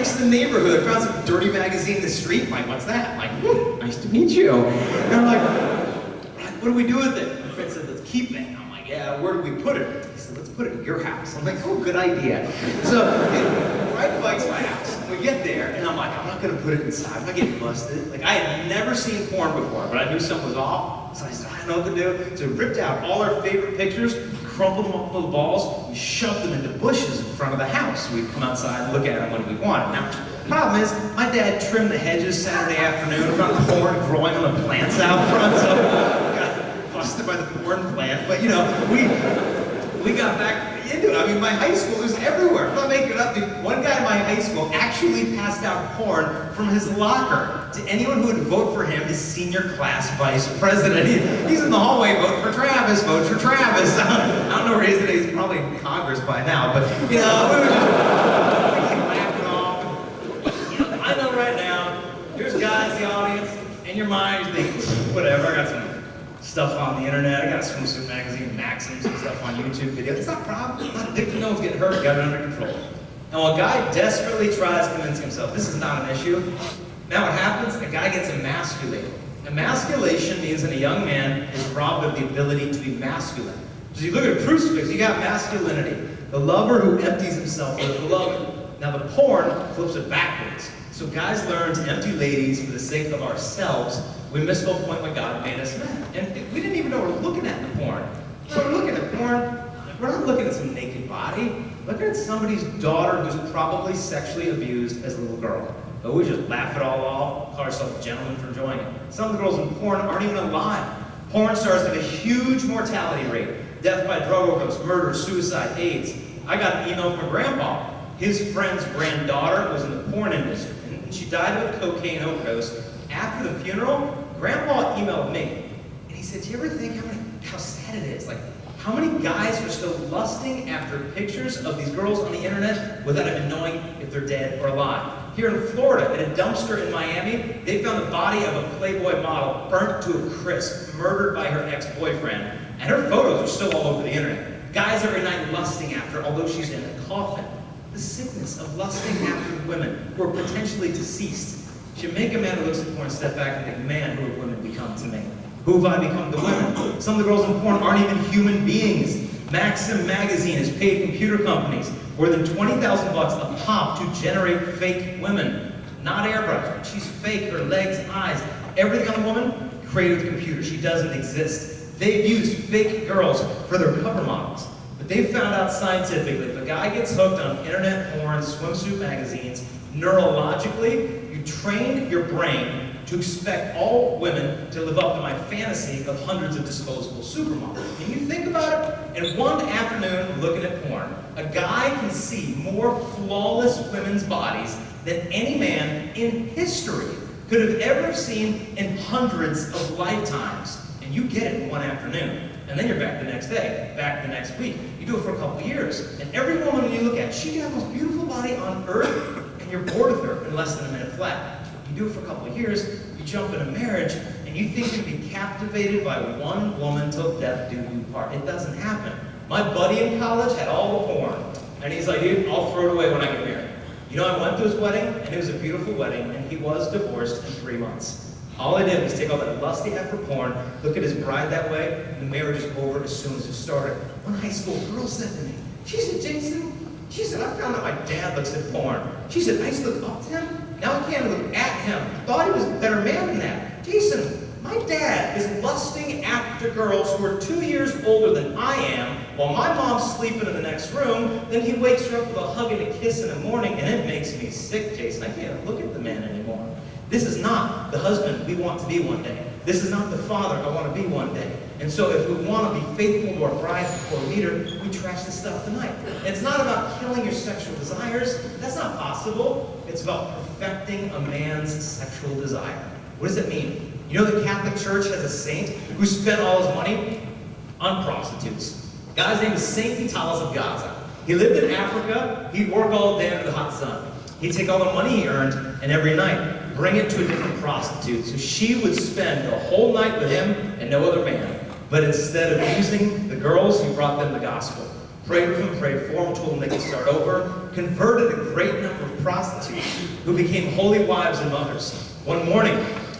nice in the neighborhood. I found some dirty magazine in the street. Like, what's that? I'm like, nice to meet you. And I'm like, what do we do with it? My friend said, let's keep it. I'm like, yeah, where do we put it? He said, let's put it in your house. I'm like, oh, good idea. So, ride bikes to my house. We get there, and I'm like, I'm not gonna put it inside. I'm not getting busted. Like, I had never seen porn before, but I knew something was off. So I said, I don't know what to do. So we ripped out all our favorite pictures, crumpled them up with balls, we shoved them into bushes in front of the house. We'd come outside and look at them when we wanted. Now, the problem is, my dad trimmed the hedges Saturday afternoon in front of the porn growing on the plants out front, so I got busted by the porn plant. But you know, we got back into it. I mean, my high school was everywhere. I'm not making it up. Dude, one guy in my high school actually passed out porn from his locker to anyone who would vote for him as senior class vice president. He's in the hallway, vote for Travis, vote for Travis. I don't know where he is today. He's probably in Congress by now, but you know, we were just laughing off. You know, I know right now, there's guys in the audience, in your mind, you think, whatever, I got some stuff on the internet. I got a swimsuit magazine, Maxims, and stuff on YouTube videos. It's not a problem. I'm not addicted. No one's getting hurt. Got it under control. And while a guy desperately tries convincing himself this is not an issue, now what happens? A guy gets emasculated. Emasculation means that a young man is robbed of the ability to be masculine. So you look at a crucifix, you got masculinity. The lover who empties himself for the beloved. Now the porn flips it backwards. So guys learn to empty ladies for the sake of ourselves. We missed the point when God made us men. And we didn't even know we're looking at the porn. So we're looking at porn, we're not looking at some naked body. We're looking at somebody's daughter who's probably sexually abused as a little girl. But we just laugh it all off, call ourselves gentlemen for enjoying it. Some of the girls in porn aren't even alive. Porn stars have a huge mortality rate. Death by drug overdose, murder, suicide, AIDS. I got an email from my grandpa. His friend's granddaughter was in the porn industry, and she died of a cocaine overdose. After the funeral, Grandpa emailed me, and he said, do you ever think how sad it is? Like, how many guys are still lusting after pictures of these girls on the internet without even knowing if they're dead or alive? Here in Florida, at a dumpster in Miami, they found the body of a Playboy model burnt to a crisp, murdered by her ex-boyfriend, and her photos are still all over the internet. Guys every night lusting after her, although she's in a coffin. The sickness of lusting after women who are potentially deceased should make a man who looks at porn step back and think, man, who have women become to me? Who have I become to women? Some of the girls in porn aren't even human beings. Maxim magazine has paid computer companies more than $20,000 a pop to generate fake women. Not airbrush. She's fake, her legs, eyes, everything on the woman, created with a computer. She doesn't exist. They've used fake girls for their cover models. But they've found out scientifically, if a guy gets hooked on internet porn, swimsuit magazines, neurologically, you train your brain to expect all women to live up to my fantasy of hundreds of disposable supermodels. When you think about it, in one afternoon looking at porn, a guy can see more flawless women's bodies than any man in history could have ever seen in hundreds of lifetimes. And you get it in one afternoon. And then you're back the next day, back the next week. You do it for a couple years. And every woman you look at, she can have the most beautiful body on earth, and you're bored with her in less than a minute flat. You do it for a couple of years, you jump into marriage, and you think you'd be captivated by one woman till death do you part. It doesn't happen. My buddy in college had all the porn, and he's like, dude, I'll throw it away when I get married. You know, I went to his wedding, and it was a beautiful wedding, and he was divorced in 3 months. All I did was take all that lust he had for porn, look at his bride that way, and the marriage is over as soon as it started. One high school girl said to me, she said, Jason, she said, I found out my dad looks at porn. She said, I used to look up to him, now I can't look at him. I thought he was a better man than that. Jason, my dad is lusting after girls who are 2 years older than I am, while my mom's sleeping in the next room, then he wakes her up with a hug and a kiss in the morning, and it makes me sick, Jason. I can't look at the man anymore. This is not the husband we want to be one day. This is not the father I want to be one day. And so if we want to be faithful to our brides before we meet her, we trash this stuff tonight. And it's not about killing your sexual desires. That's not possible. It's about perfecting a man's sexual desire. What does it mean? You know the Catholic Church has a saint who spent all his money on prostitutes. The guy's name is Saint Vitalis of Gaza. He lived in Africa. He'd work all day under the hot sun. He'd take all the money he earned, and every night, bring it to a different prostitute. So she would spend the whole night with him and no other man. But instead of using the girls, he brought them the gospel. Prayed with them, prayed for them, told them they could start over, converted a great number of prostitutes who became holy wives and mothers. One morning,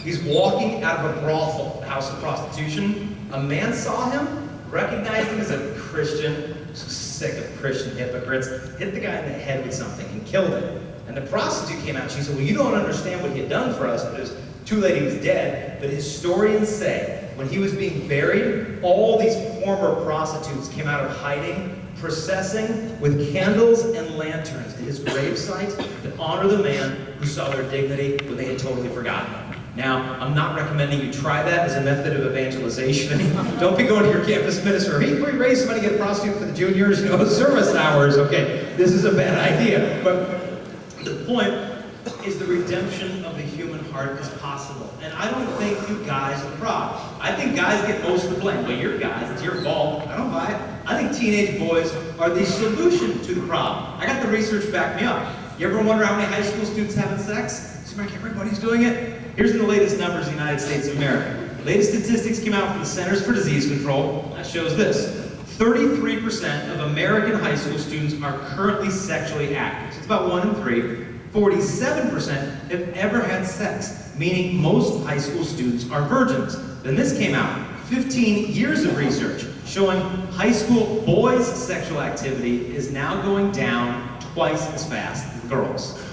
he's walking out of a brothel, a house of prostitution. A man saw him, recognized him as a Christian, sick of Christian hypocrites, hit the guy in the head with something and killed him. And the prostitute came out and she said, well, you don't understand what he had done for us, but it was too late, he was dead. But historians say, when he was being buried, all these former prostitutes came out of hiding, processing with candles and lanterns at his gravesite to honor the man who saw their dignity when they had totally forgotten him. Now, I'm not recommending you try that as a method of evangelization. Don't be going to your campus minister, hey, can we raise money to get a prostitute for the juniors? Service hours, okay. This is a bad idea. But the point is the redemption of the human heart is possible. And I don't think you guys are the problem. I think guys get most of the blame. Well, you're guys, it's your fault. I don't buy it. I think teenage boys are the solution to the problem. I got the research to back me up. You ever wonder how many high school students having sex? Seems like everybody's doing it. Here's the latest numbers in the United States of America. The latest statistics came out from the Centers for Disease Control. That shows this. 33% of American high school students are currently sexually active. So it's about 1 in 3. 47% have ever had sex, meaning most high school students are virgins. Then this came out. 15 years of research showing high school boys' sexual activity is now going down twice as fast as girls.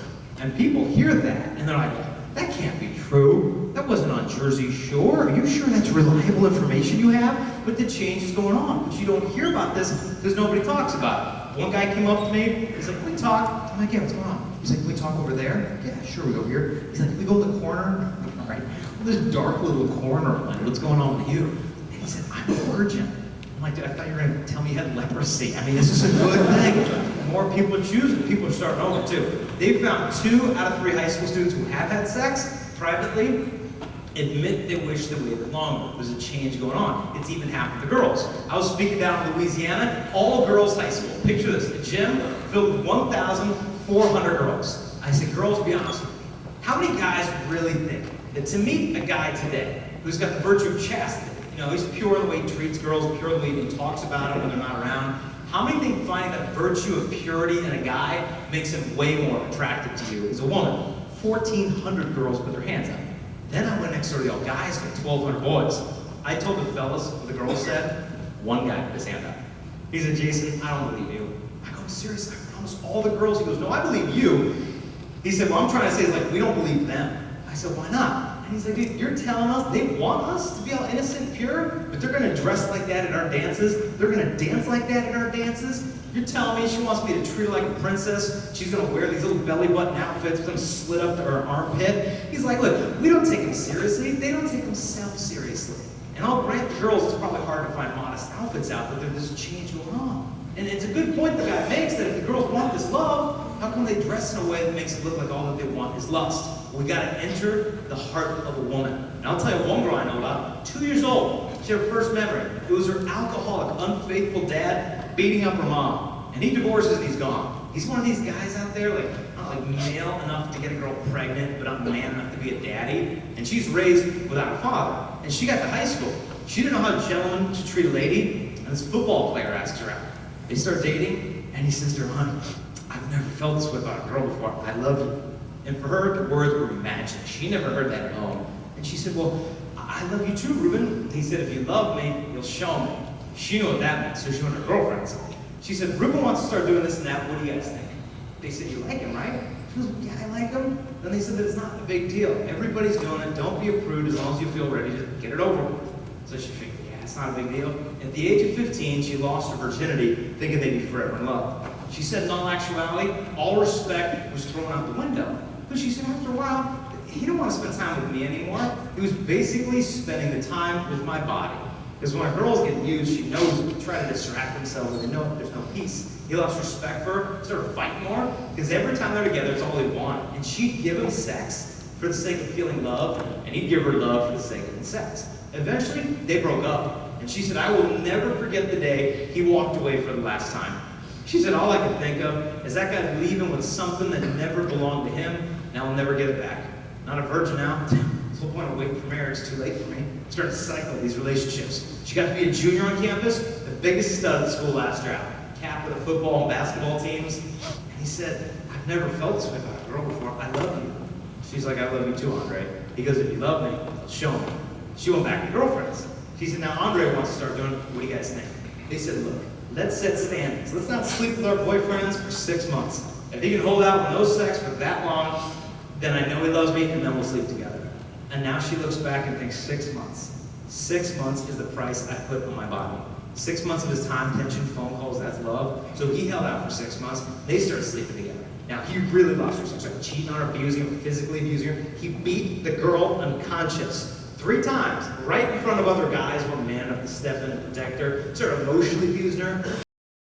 And people hear that, and they're like, that can't be true. That wasn't on Jersey Shore. Are you sure that's reliable information you have? But the change is going on. But you don't hear about this because nobody talks about it. One guy came up to me, he's like, can we talk? I'm like, yeah, what's going on? He's like, can we talk over there? Yeah, sure, we go here. He's like, can we go in the corner? All right. Well, this dark little corner, I'm like, what's going on with you? And he said, I'm a virgin. I'm like, dude, I thought you were going to tell me you had leprosy. I mean, this is a good thing. More people choose it. People are starting over, too. They found 2 out of 3 high school students who have had sex privately admit they wish they waited longer. There's a change going on. It's even happened to girls. I was speaking down in Louisiana, all girls high school. Picture this, a gym filled with 1,400 girls. I said, girls, be honest with me. How many guys really think that to meet a guy today who's got the virtue of chastity, he's pure the way he treats girls, pure the way he talks about them when they're not around, how many think finding that virtue of purity in a guy makes him way more attractive to you as a woman? 1,400 girls put their hands up. Then I went next door to the all guys, like 1,200 boys. I told the fellas what the girls said. One guy put his hand up. He said, Jason, I don't believe you. I go, seriously, I promise all the girls. He goes, no, I believe you. He said, what I'm trying to say is like, we don't believe them. I said, why not? And he's like, dude, you're telling us they want us to be all innocent and pure, but they're going to dress like that at our dances? They're going to dance like that at our dances? You're telling me she wants me to treat her like a princess? She's going to wear these little belly button outfits with them slit up to her armpit? He's like, look, we don't take them seriously. They don't take themselves seriously. And I'll grant the girls, it's probably hard to find modest outfits out, but there's a change going on. And it's a good point the guy makes that if the girls want this love, how come they dress in a way that makes it look like all that they want is lust? We got to enter the heart of a woman. And I'll tell you one girl I know about, 2 years old. She had her first memory. It was her alcoholic, unfaithful dad beating up her mom. And he divorces and he's gone. He's one of these guys out there, not male enough to get a girl pregnant, but not man enough to be a daddy. And she's raised without a father. And she got to high school. She didn't know how a gentleman should treat a lady. And this football player asks her out. They start dating, and he says to her, honey, I've never felt this way about a girl before. I love you. And for her, the words were magic. She never heard that at home. And she said, well, I love you too, Ruben. He said, if you love me, you'll show me. She knew what that meant, so she went to her girlfriends. She said, Ruben wants to start doing this and that. What do you guys think? They said, you like him, right? She goes, yeah, I like him. Then they said that it's not a big deal. Everybody's doing it. Don't be a prude as long as you feel ready. Just get it over with. So she figured, yeah, it's not a big deal. At the age of 15, she lost her virginity, thinking they'd be forever in love. She said, in all actuality, all respect was thrown out the window. But she said, after a while, he didn't want to spend time with me anymore. He was basically spending the time with my body. Because when girls get used, she knows to try to distract themselves, and they know there's no peace. He lost respect for her, started fighting more, because every time they're together, it's all they want. And she'd give him sex for the sake of feeling love, and he'd give her love for the sake of the sex. Eventually, they broke up, and she said, I will never forget the day he walked away for the last time. She said, all I could think of is that guy leaving with something that never belonged to him, and I'll never get it back. Not a virgin now. What's the point of waiting for marriage? It's too late for me. Started to cycle these relationships. She got to be a junior on campus, the biggest stud at school last draft. Captain of football and basketball teams. And he said, I've never felt this way about a girl before. I love you. She's like, I love you too, Andre. He goes, if you love me, I'll show me. She went back to girlfriends. She said, now Andre wants to start doing it. What do you guys think? They said, look, let's set standards. Let's not sleep with our boyfriends for 6 months. If he can hold out with no sex for that long, then I know he loves me, and then we'll sleep together. And now she looks back and thinks 6 months. 6 months is the price I put on my body. 6 months of his time, attention, phone calls, that's love. So he held out for 6 months. They started sleeping together. Now he really lost her. So he started cheating on her, abusing her, physically abusing her. He beat the girl unconscious 3 times, right in front of other guys who were man enough to step in and protect her. Started emotionally abusing her.